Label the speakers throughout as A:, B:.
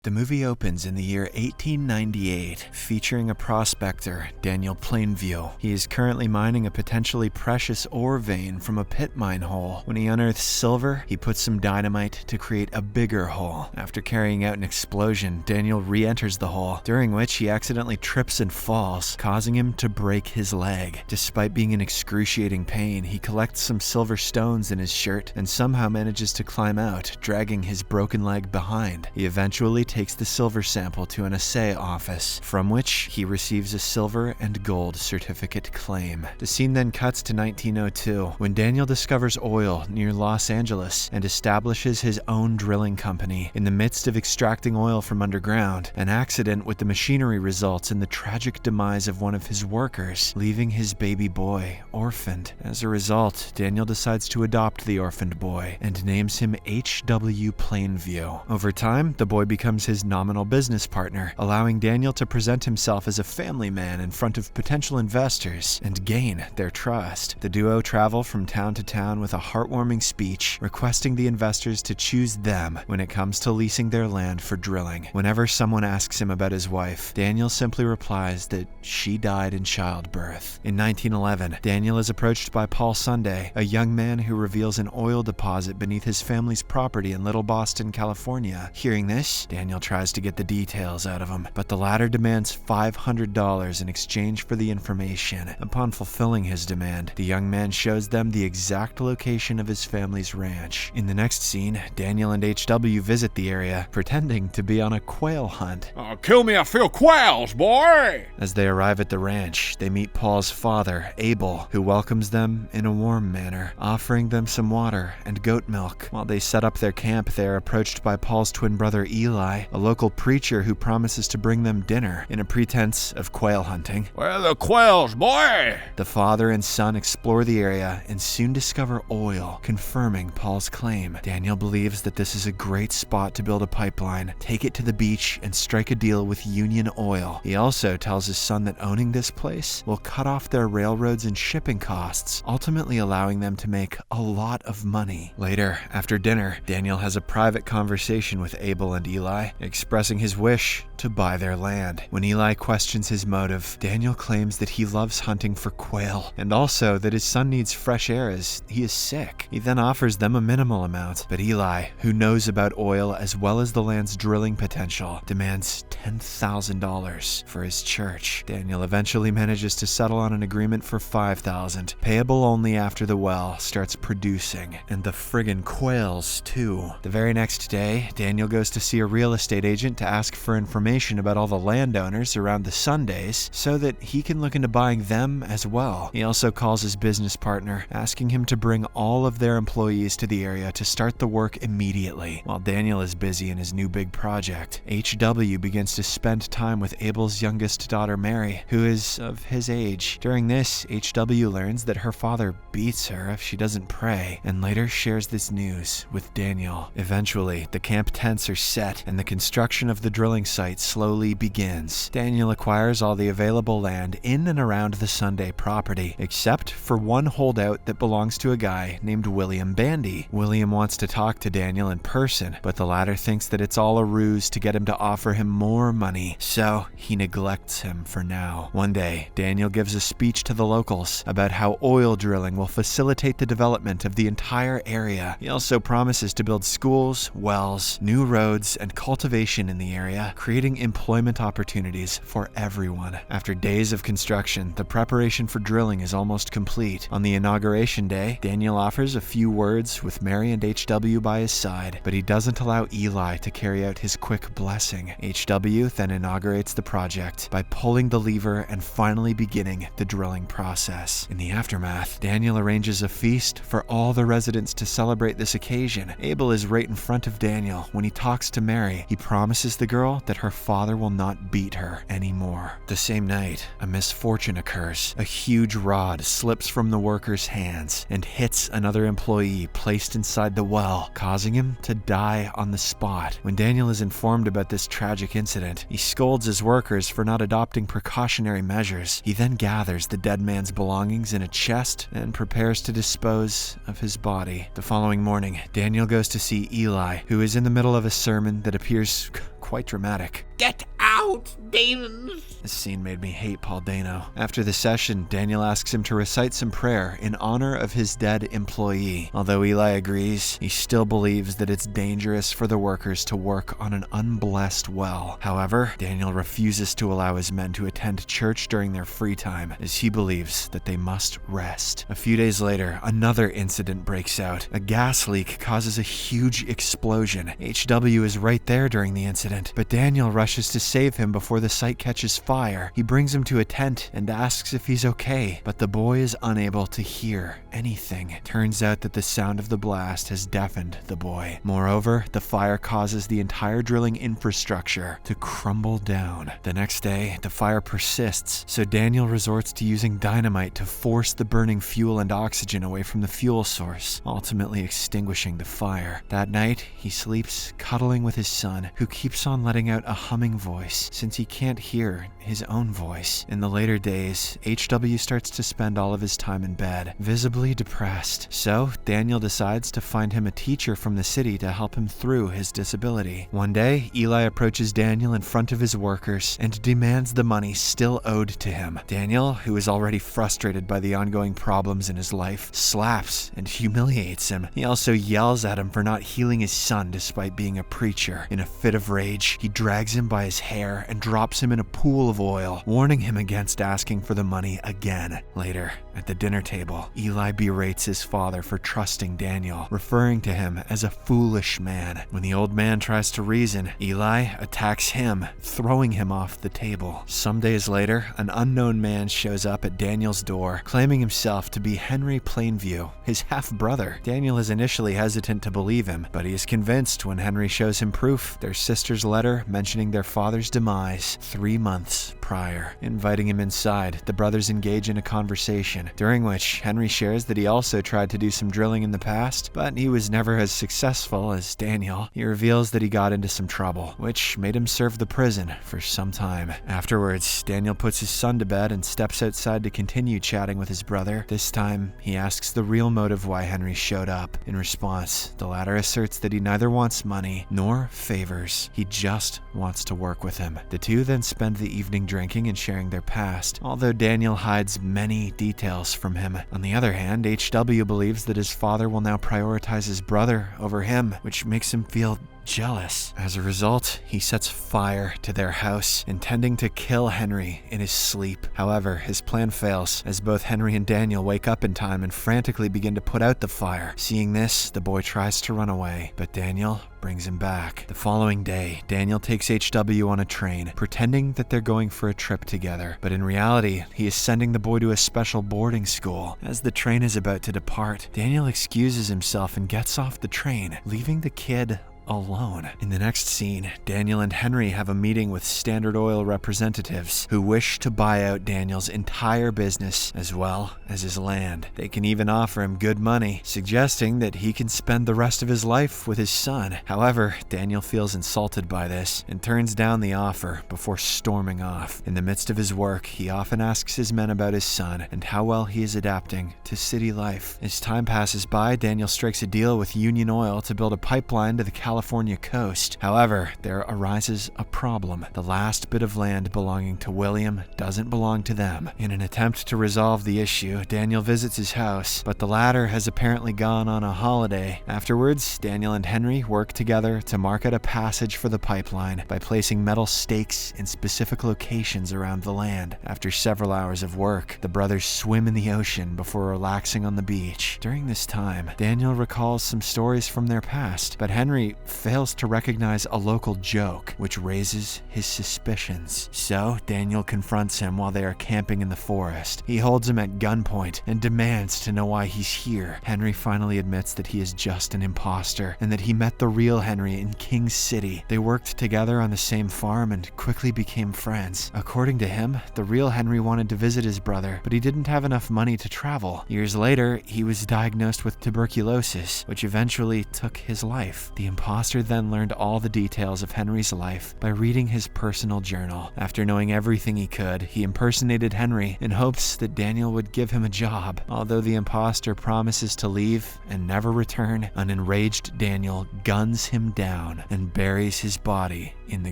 A: The movie opens in the year 1898, featuring a prospector, Daniel Plainview. He is currently mining a potentially precious ore vein from a pit mine hole. When he unearths silver, he puts some dynamite to create a bigger hole. After carrying out an explosion, Daniel re-enters the hole, during which he accidentally trips and falls, causing him to break his leg. Despite being in excruciating pain, he collects some silver stones in his shirt and somehow manages to climb out, dragging his broken leg behind. He eventually takes the silver sample to an assay office, from which he receives a silver and gold certificate claim. The scene then cuts to 1902, when Daniel discovers oil near Los Angeles and establishes his own drilling company. In the midst of extracting oil from underground, an accident with the machinery results in the tragic demise of one of his workers, leaving his baby boy orphaned. As a result, Daniel decides to adopt the orphaned boy and names him H.W. Plainview. Over time, the boy becomes his nominal business partner, allowing Daniel to present himself as a family man in front of potential investors and gain their trust. The duo travel from town to town with a heartwarming speech requesting the investors to choose them when it comes to leasing their land for drilling. Whenever someone asks him about his wife, Daniel simply replies that she died in childbirth. In 1911, Daniel is approached by Paul Sunday, a young man who reveals an oil deposit beneath his family's property in Little Boston, California. Hearing this, Daniel tries to get the details out of him, but the latter demands $500 in exchange for the information. Upon fulfilling his demand, the young man shows them the exact location of his family's ranch. In the next scene, Daniel and HW visit the area, pretending to be on a quail hunt.
B: Kill me a few quails, boy!
A: As they arrive at the ranch, they meet Paul's father, Abel, who welcomes them in a warm manner, offering them some water and goat milk. While they set up their camp, they are approached by Paul's twin brother Eli, a local preacher who promises to bring them dinner in a pretense of quail hunting.
B: Where are the quails, boy?
A: The father and son explore the area and soon discover oil, confirming Paul's claim. Daniel believes that this is a great spot to build a pipeline, take it to the beach, and strike a deal with Union Oil. He also tells his son that owning this place will cut off their railroads and shipping costs, ultimately allowing them to make a lot of money. Later, after dinner, Daniel has a private conversation with Abel and Eli, expressing his wish to buy their land. When Eli questions his motive, Daniel claims that he loves hunting for quail, and also that his son needs fresh air as he is sick. He then offers them a minimal amount, but Eli, who knows about oil as well as the land's drilling potential, demands $10,000 for his church. Daniel eventually manages to settle on an agreement for $5,000, payable only after the well starts producing, and the friggin' quails too. The very next day, Daniel goes to see a real estate agent to ask for information about all the landowners around the Sundays so that he can look into buying them as well. He also calls his business partner, asking him to bring all of their employees to the area to start the work immediately. While Daniel is busy in his new big project, HW begins to spend time with Abel's youngest daughter Mary, who is of his age. During this, HW learns that her father beats her if she doesn't pray, and later shares this news with Daniel. Eventually, the camp tents are set and the construction of the drilling site slowly begins. Daniel acquires all the available land in and around the Sunday property, except for one holdout that belongs to a guy named William Bandy. William wants to talk to Daniel in person, but the latter thinks that it's all a ruse to get him to offer him more money, so he neglects him for now. One day, Daniel gives a speech to the locals about how oil drilling will facilitate the development of the entire area. He also promises to build schools, wells, new roads, and cultivation in the area, creating employment opportunities for everyone. After days of construction, the preparation for drilling is almost complete. On the inauguration day, Daniel offers a few words with Mary and HW by his side, but he doesn't allow Eli to carry out his quick blessing. HW then inaugurates the project by pulling the lever and finally beginning the drilling process. In the aftermath, Daniel arranges a feast for all the residents to celebrate this occasion. Abel is right in front of Daniel. When he talks to Mary, he promises the girl that her father will not beat her anymore. The same night, a misfortune occurs. A huge rod slips from the worker's hands and hits another employee placed inside the well, causing him to die on the spot. When Daniel is informed about this tragic incident, he scolds his workers for not adopting precautionary measures. He then gathers the dead man's belongings in a chest and prepares to dispose of his body. The following morning, Daniel goes to see Eli, who is in the middle of a sermon that appears quite dramatic.
B: Get out, demons!
A: This scene made me hate Paul Dano. After the session, Daniel asks him to recite some prayer in honor of his dead employee. Although Eli agrees, he still believes that it's dangerous for the workers to work on an unblessed well. However, Daniel refuses to allow his men to attend church during their free time, as he believes that they must rest. A few days later, another incident breaks out. A gas leak causes a huge explosion. HW is right there during the incident, but Daniel rushes to save him before the site catches fire. He brings him to a tent and asks if he's okay, but the boy is unable to hear anything. Turns out that the sound of the blast has deafened the boy. Moreover, the fire causes the entire drilling infrastructure to crumble down. The next day, the fire persists, so Daniel resorts to using dynamite to force the burning fuel and oxygen away from the fuel source, ultimately extinguishing the fire. That night, he sleeps cuddling with his son, who keeps on letting out a humming voice since he can't hear his own voice. In the later days, HW starts to spend all of his time in bed, visibly depressed. So, Daniel decides to find him a teacher from the city to help him through his disability. One day, Eli approaches Daniel in front of his workers and demands the money still owed to him. Daniel, who is already frustrated by the ongoing problems in his life, slaps and humiliates him. He also yells at him for not healing his son despite being a preacher. In a fit of rage, he drags him by his hair and drops him in a pool of oil, warning him against asking for the money again. Later, at the dinner table, Eli berates his father for trusting Daniel, referring to him as a foolish man. When the old man tries to reason, Eli attacks him, throwing him off the table. Some days later, an unknown man shows up at Daniel's door, claiming himself to be Henry Plainview, his half-brother. Daniel is initially hesitant to believe him, but he is convinced when Henry shows him proof, their sister's letter mentioning their father's demise 3 months prior. Inviting him inside, the brothers engage in a conversation, during which Henry shares that he also tried to do some drilling in the past, but he was never as successful as Daniel. He reveals that he got into some trouble, which made him serve the prison for some time. Afterwards, Daniel puts his son to bed and steps outside to continue chatting with his brother. This time, he asks the real motive why Henry showed up. In response, the latter asserts that he neither wants money nor favors. He just wants to work with him. The two then spend the evening drinking and sharing their past, although Daniel hides many details from him. On the other hand, HW believes that his father will now prioritize his brother over him, which makes him feel jealous. As a result, he sets fire to their house, intending to kill Henry in his sleep. However, his plan fails, as both Henry and Daniel wake up in time and frantically begin to put out the fire. Seeing this, the boy tries to run away, but Daniel brings him back. The following day, Daniel takes HW on a train, pretending that they're going for a trip together. But in reality, he is sending the boy to a special boarding school. As the train is about to depart, Daniel excuses himself and gets off the train, leaving the kid alone. In the next scene, Daniel and Henry have a meeting with Standard Oil representatives who wish to buy out Daniel's entire business as well as his land. They can even offer him good money, suggesting that he can spend the rest of his life with his son. However, Daniel feels insulted by this and turns down the offer before storming off. In the midst of his work, he often asks his men about his son and how well he is adapting to city life. As time passes by, Daniel strikes a deal with Union Oil to build a pipeline to the California coast. However, there arises a problem. The last bit of land belonging to William doesn't belong to them. In an attempt to resolve the issue, Daniel visits his house, but the latter has apparently gone on a holiday. Afterwards, Daniel and Henry work together to mark out a passage for the pipeline by placing metal stakes in specific locations around the land. After several hours of work, the brothers swim in the ocean before relaxing on the beach. During this time, Daniel recalls some stories from their past, but Henry fails to recognize a local joke, which raises his suspicions. So, Daniel confronts him while they are camping in the forest. He holds him at gunpoint and demands to know why he's here. Henry finally admits that he is just an imposter and that he met the real Henry in King City. They worked together on the same farm and quickly became friends. According to him, the real Henry wanted to visit his brother, but he didn't have enough money to travel. Years later, he was diagnosed with tuberculosis, which eventually took his life. The imposter imposter then learned all the details of Henry's life by reading his personal journal. After knowing everything he could, he impersonated Henry in hopes that Daniel would give him a job. Although the imposter promises to leave and never return, an enraged Daniel guns him down and buries his body in the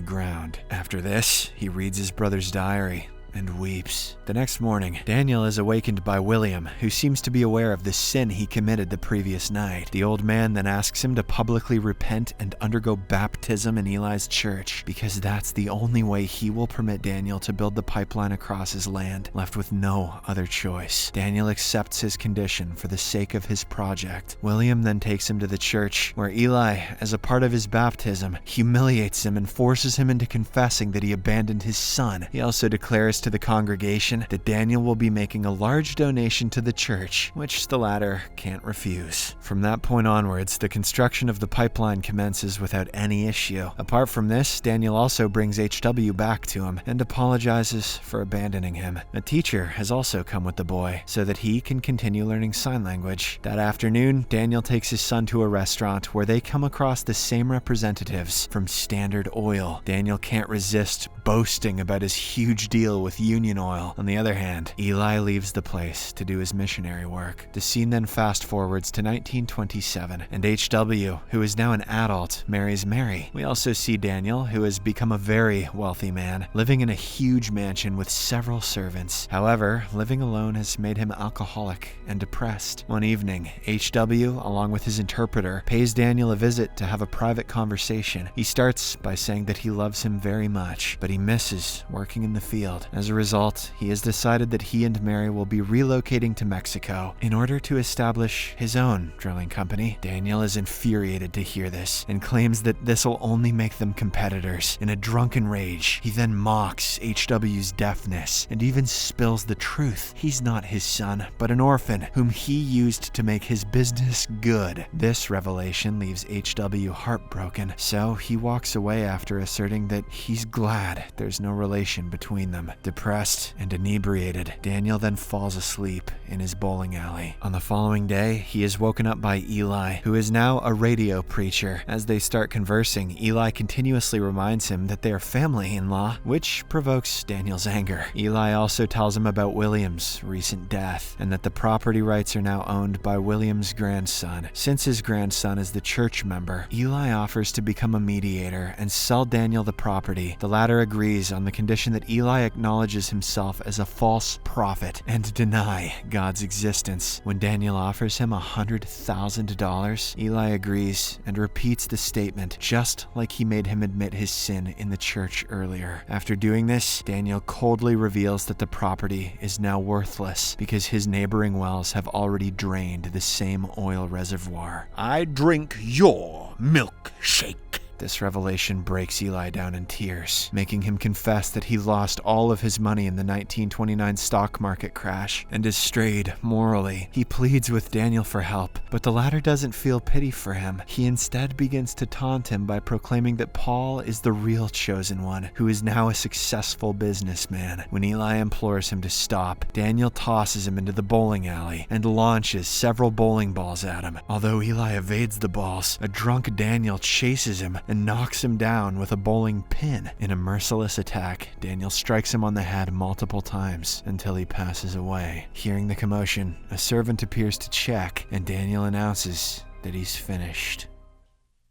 A: ground. After this, he reads his brother's diary and weeps. The next morning, Daniel is awakened by William, who seems to be aware of the sin he committed the previous night. The old man then asks him to publicly repent and undergo baptism in Eli's church, because that's the only way he will permit Daniel to build the pipeline across his land, left with no other choice. Daniel accepts his condition for the sake of his project. William then takes him to the church, where Eli, as a part of his baptism, humiliates him and forces him into confessing that he abandoned his son. He also declares to the congregation that Daniel will be making a large donation to the church, which the latter can't refuse. From that point onwards, the construction of the pipeline commences without any issue. Apart from this, Daniel also brings HW back to him and apologizes for abandoning him. A teacher has also come with the boy so that he can continue learning sign language. That afternoon, Daniel takes his son to a restaurant where they come across the same representatives from Standard Oil. Daniel can't resist boasting about his huge deal with Union Oil. On the other hand, Eli leaves the place to do his missionary work. The scene then fast forwards to 1927, and HW, who is now an adult, marries Mary. We also see Daniel, who has become a very wealthy man, living in a huge mansion with several servants. However, living alone has made him alcoholic and depressed. One evening, HW, along with his interpreter, pays Daniel a visit to have a private conversation. He starts by saying that he loves him very much, but he misses working in the field. As a result, he has decided that he and Mary will be relocating to Mexico in order to establish his own drilling company. Daniel is infuriated to hear this and claims that this will only make them competitors. In a drunken rage, he then mocks HW's deafness and even spills the truth. He's not his son, but an orphan whom he used to make his business good. This revelation leaves HW heartbroken, so he walks away after asserting that he's glad there's no relation between them. Depressed and inebriated, Daniel then falls asleep in his bowling alley. On the following day, he is woken up by Eli, who is now a radio preacher. As they start conversing, Eli continuously reminds him that they are family-in-law, which provokes Daniel's anger. Eli also tells him about William's recent death, and that the property rights are now owned by William's grandson. Since his grandson is the church member, Eli offers to become a mediator and sell Daniel the property. The latter agrees on the condition that Eli acknowledges himself as a false prophet and deny God's existence. When Daniel offers him $100,000, Eli agrees and repeats the statement, just like he made him admit his sin in the church earlier. After doing this, Daniel coldly reveals that the property is now worthless because his neighboring wells have already drained the same oil reservoir.
B: I drink your milkshake.
A: This revelation breaks Eli down in tears, making him confess that he lost all of his money in the 1929 stock market crash and is strayed morally. He pleads with Daniel for help, but the latter doesn't feel pity for him. He instead begins to taunt him by proclaiming that Paul is the real chosen one, who is now a successful businessman. When Eli implores him to stop, Daniel tosses him into the bowling alley and launches several bowling balls at him. Although Eli evades the balls, a drunk Daniel chases him and knocks him down with a bowling pin. In a merciless attack, Daniel strikes him on the head multiple times until he passes away. Hearing the commotion, a servant appears to check, and Daniel announces that he's finished.